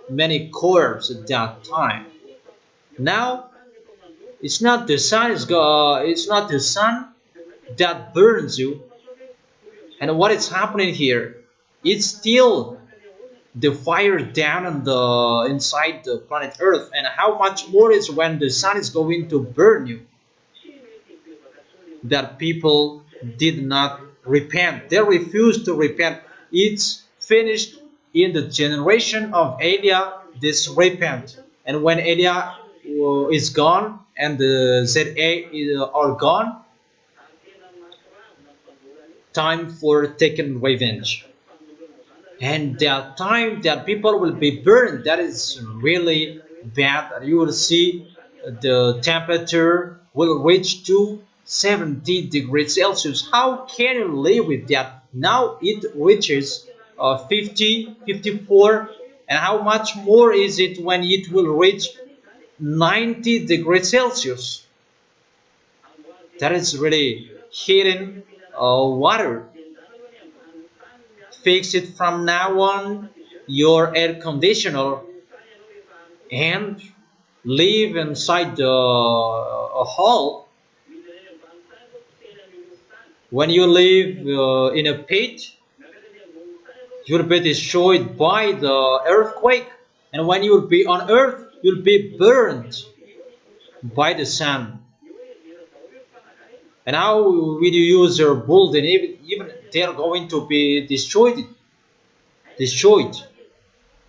many corpses at that time. Now, it's not the sun it's not the sun that burns you. And what is happening here? It's still the fire down on the inside the planet Earth. And how much more is when the sun is going to burn you? That people did not repent. They refused to repent. It's finished in the generation of Elia, this repent. And when Elia is gone and the ZA are gone, time for taking revenge. And that time that people will be burned, that is really bad. You will see the temperature will reach to 70 degrees Celsius. How can you live with that? Now it reaches 50, 54, and how much more is it when it will reach 90 degrees Celsius? That is really heating water. Fix it from now on, your air conditioner, and live inside the hall. When you live in a pit, you'll be destroyed by the earthquake, and when you'll be on earth, you'll be burned by the sun. And how will you use your building? Even they are going to be destroyed. Destroyed.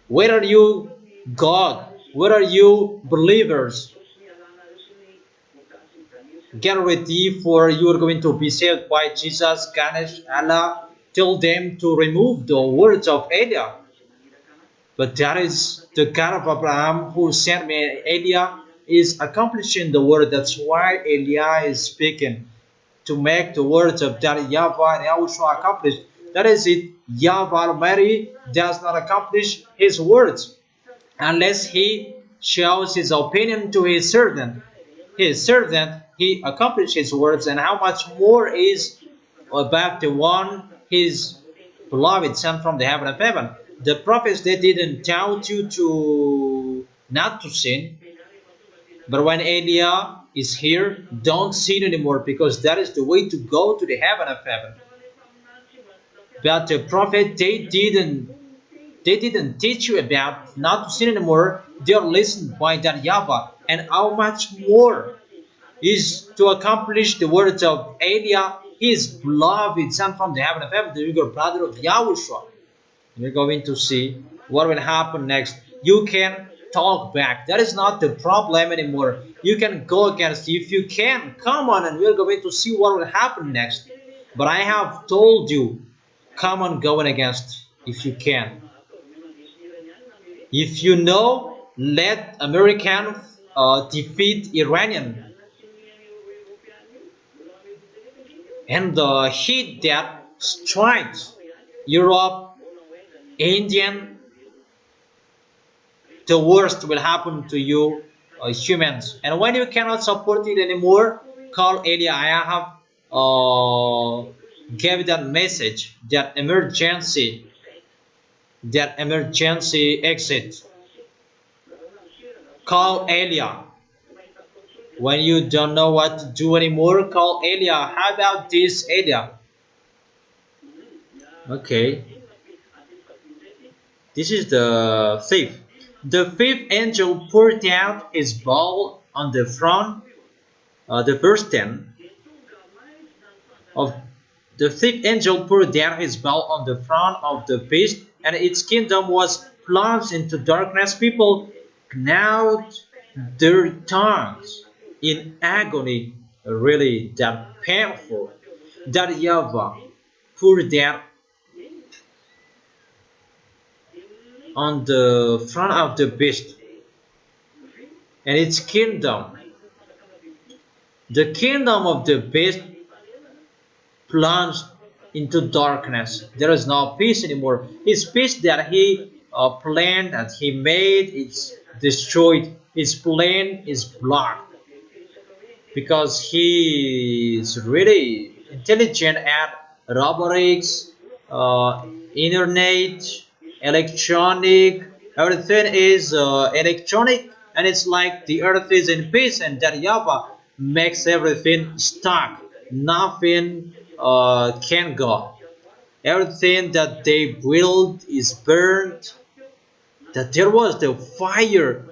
Where are you, God? Where are you, believers? Get ready, for you are going to be saved by Jesus, Ganesh, Allah. Tell them to remove the words of Elia. But that is the God of Abraham who sent me. Eliah is accomplishing the word. That's why Eliah is speaking to make the words of that YAHVAH and YAHOSHUAH accomplished. That is it. YAHVAH Almighty does not accomplish his words unless he shows his opinion to his servant. His servant, he accomplished his words, and how much more is about the one his beloved Son from the heaven of heaven. The prophets, they didn't tell you to not to sin, but when Eliah is here, don't sin anymore, because that is the way to go to the heaven of heaven. But the prophet, they didn't teach you about not to sin anymore. They are listened by that YAHVAH, and how much more is to accomplish the words of Eliah, his beloved Son from the heaven of heaven, the younger brother of YAHOSHUAH. You're going to see what will happen next. You can talk back. That is not the problem anymore. You can go against. If you can, come on, and we're going to see what will happen next. But I have told you, come on, going against if you can. If you know, let American defeat Iranian, and the heat that strikes Europe, Indian, the worst will happen to you humans. And when you cannot support it anymore, call Eliah. I have gave that message, that emergency exit. Call Eliah. When you don't know what to do anymore, call Eliah. How about this, Eliah? Okay. This is the fifth. The fifth angel poured out his bowl on the front, the verse 10 of the fifth angel poured out his bowl on the front of the beast, and its kingdom was plunged into darkness. People gnawed their tongues in agony, really that painful. That YAHVAH poured out on the front of the beast and its kingdom. The kingdom of the beast plunged into darkness. There is no peace anymore. His peace that he planned, that he made, it's destroyed. His plan is blocked because he is really intelligent at robotics, internet, electronic. Everything is electronic, and it's like the earth is in peace, and that YAHVAH makes everything stuck. Nothing can go. Everything that they build is burned. That there was the fire.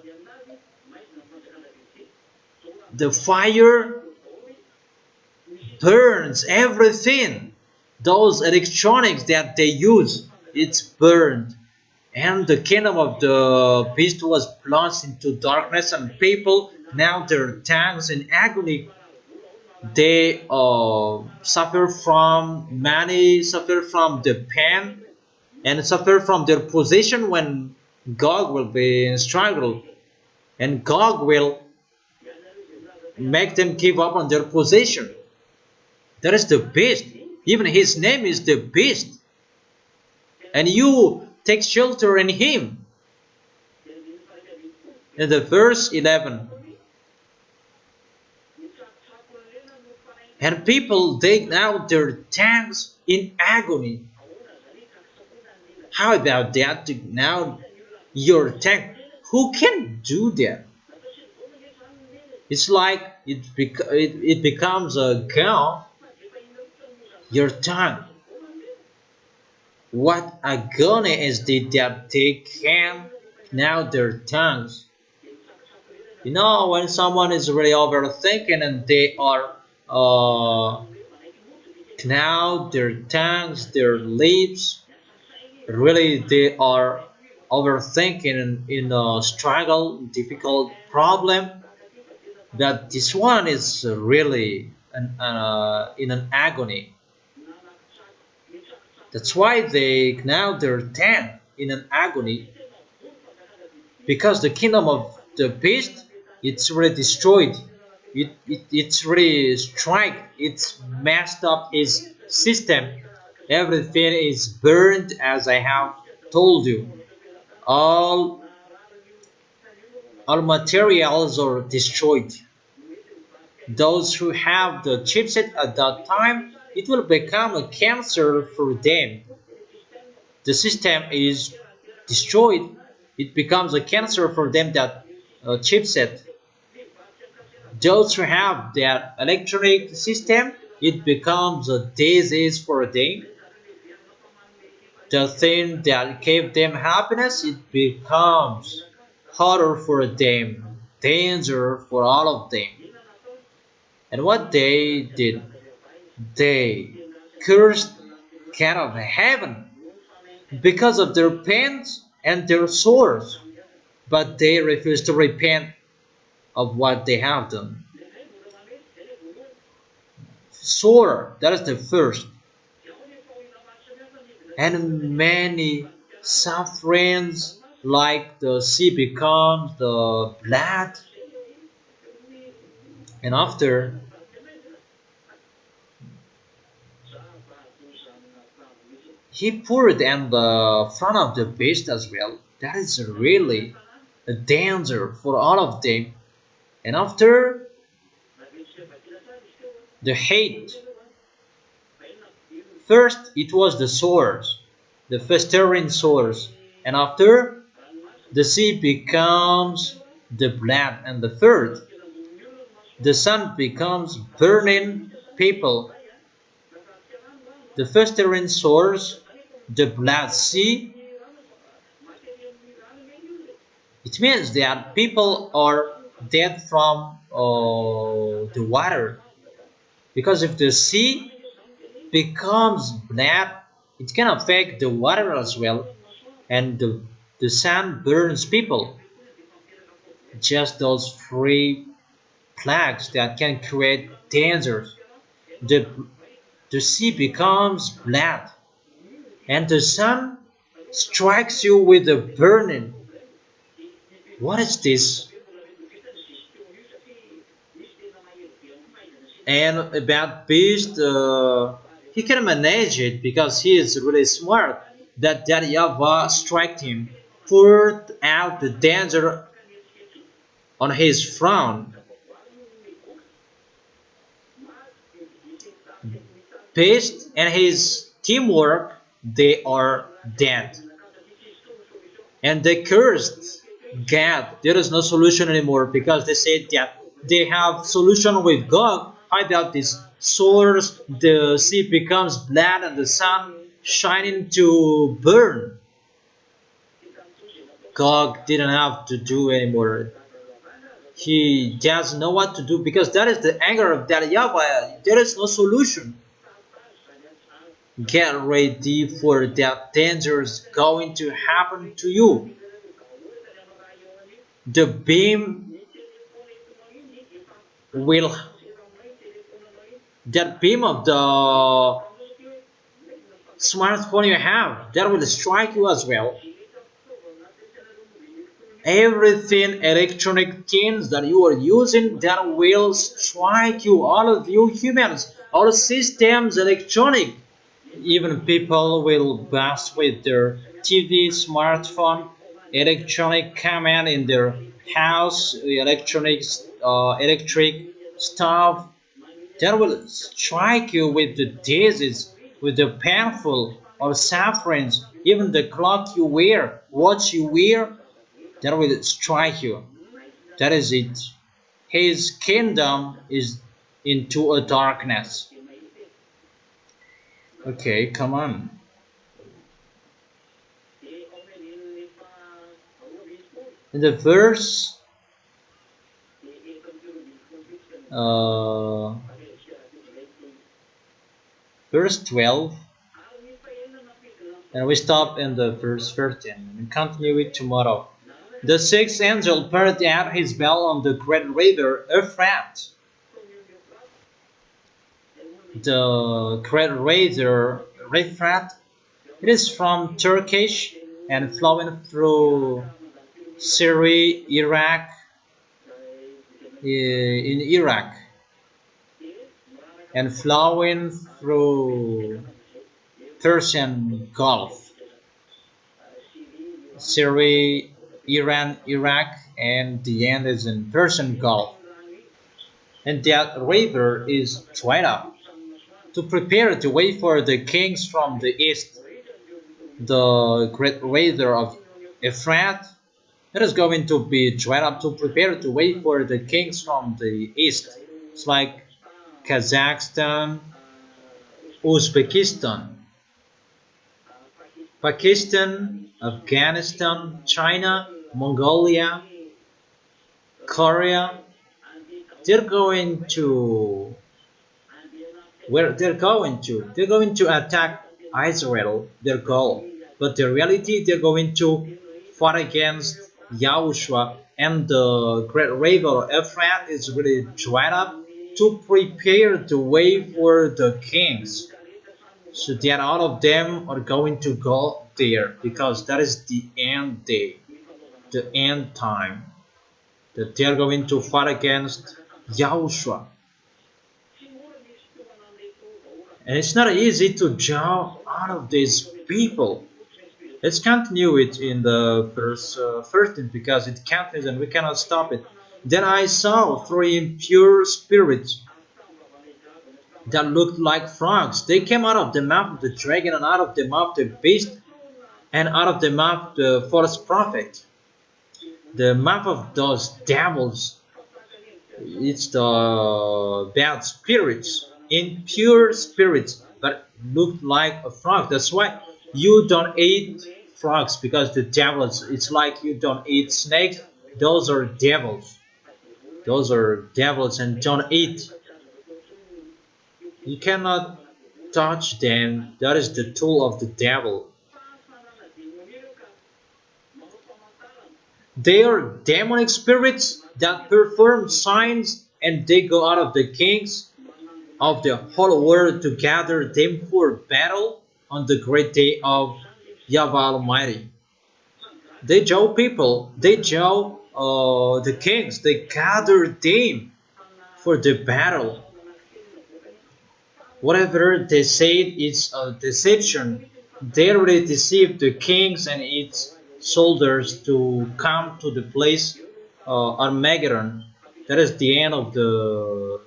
The fire burns everything. Those electronics that they use, it's burned. And the kingdom of the beast was plunged into darkness, and people now their tongues in agony. They suffer from, many suffer from the pain and suffer from their position when God will be in struggle, and God will make them give up on their position. That is the beast. Even his name is the beast. And you take shelter in him. In the verse 11. And people dig out their tongues in agony. How about that? Now your tongue. Who can do that? It's like it becomes a gun. Your tongue. What agony is it that they can gnaw their tongues? You know, when someone is really overthinking and they are gnaw their tongues, their lips, really they are overthinking in a struggle, difficult problem. That this one is really in an agony. That's why they gnaw their tongue in an agony. because the kingdom of the beast, it's really destroyed. It's really strike. It's messed up his system. Everything is burned, as I have told you. All all materials are destroyed. Those who have the chipset at that time, it will become a cancer for them. The system is destroyed. It becomes a cancer for them, that chipset. Those who have that electronic system, it becomes a disease for them. The thing that gave them happiness, it becomes horror for them, danger for all of them. And what they did, they cursed God of heaven because of their pains and their sores, but they refused to repent of what they have done. Sore, that is the first. And many sufferings, like the sea becomes the blood, and after he poured in the front of the beast as well. That is really a danger for all of them. And after the hate, first it was the sores, the festering sores, and after the sea becomes the blood, and the third, the sun becomes burning people, the festering sores, the blood sea. It means that people are dead from the water, because if the sea becomes blood, it can affect the water as well, and the sun burns people. Just those three plagues that can create dangers. The, the sea becomes blood, and the sun strikes you with a burning. What is this? And about beast, he can manage it because he is really smart. That YAHVAH struck him, poured out the danger on his front. Beast and his teamwork, they are dead. And they cursed God. There is no solution anymore, because they said that they have solution with God. How about this source? The sea becomes blood and the sun shining to burn. God didn't have to do anymore. He doesn't know what to do, because that is the anger of that YAHVAH. There is no solution. Get ready for that danger is going to happen to you. The beam will, that beam of the smartphone you have, that will strike you as well. Everything electronic things that you are using, that will strike you. All of you humans, all systems electronic. Even people will bust with their TV, smartphone, electronic command in their house, electric stuff. That will strike you with the disease, with the painful or sufferings. Even the clock you wear, watch you wear, that will strike you. That is it. His kingdom is into a darkness. Okay, come on. In the verse verse 12, and we stop in the verse 13 and continue it tomorrow. The sixth angel poured out his bell on the great river Euphrates. The great river Euphrates, it is from Turkish and flowing through Syria, Iraq, in Iraq, and flowing through Persian Gulf. Syria, Iran, Iraq, and the end is in Persian Gulf. And that river is dried up to prepare the way for the kings from the east. The great river of Euphrates, it is going to be dried up to prepare the way for the kings from the east. It's like Kazakhstan, Uzbekistan, Pakistan, Afghanistan, China, Mongolia, Korea. They're going to they're going to attack Israel, their goal. But the reality, they're going to fight against Yahushua, and the great river Euphrates is really dried up to prepare the way for the kings. So that all of them are going to go there because that is the end day, the end time. That they are going to fight against Yahushua. And it's not easy to jump out of these people. Let's continue it in the verse 13 because it continues and we cannot stop it. Then I saw three impure spirits that looked like frogs. They came out of the mouth of the dragon and out of the mouth of the beast and out of the mouth of the false prophet. The mouth of those devils, it's the bad spirits, impure spirits, but looked like a frog. That's why you don't eat frogs, because the devils, it's like you don't eat snakes. Those are devils. Those are devils and don't eat. You cannot touch them. That is the tool of the devil. They are demonic spirits that perform signs, and they go out of the kings of the whole world to gather them for battle on the great day of YAHVAH Almighty. They jaw people, they jaw the kings, they gather them for the battle. Whatever they said is a deception. They already deceived the kings and its soldiers to come to the place Armageddon. That is the end of the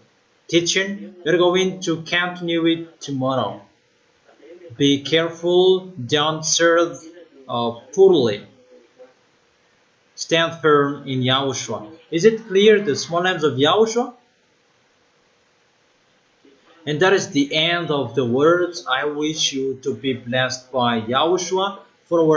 teaching. We're going to continue it tomorrow. Be careful, don't serve poorly. Stand firm in Yahushua. Is it clear, the small names of Yahushua? And that is the end of the words. I wish you to be blessed by Yahushua for our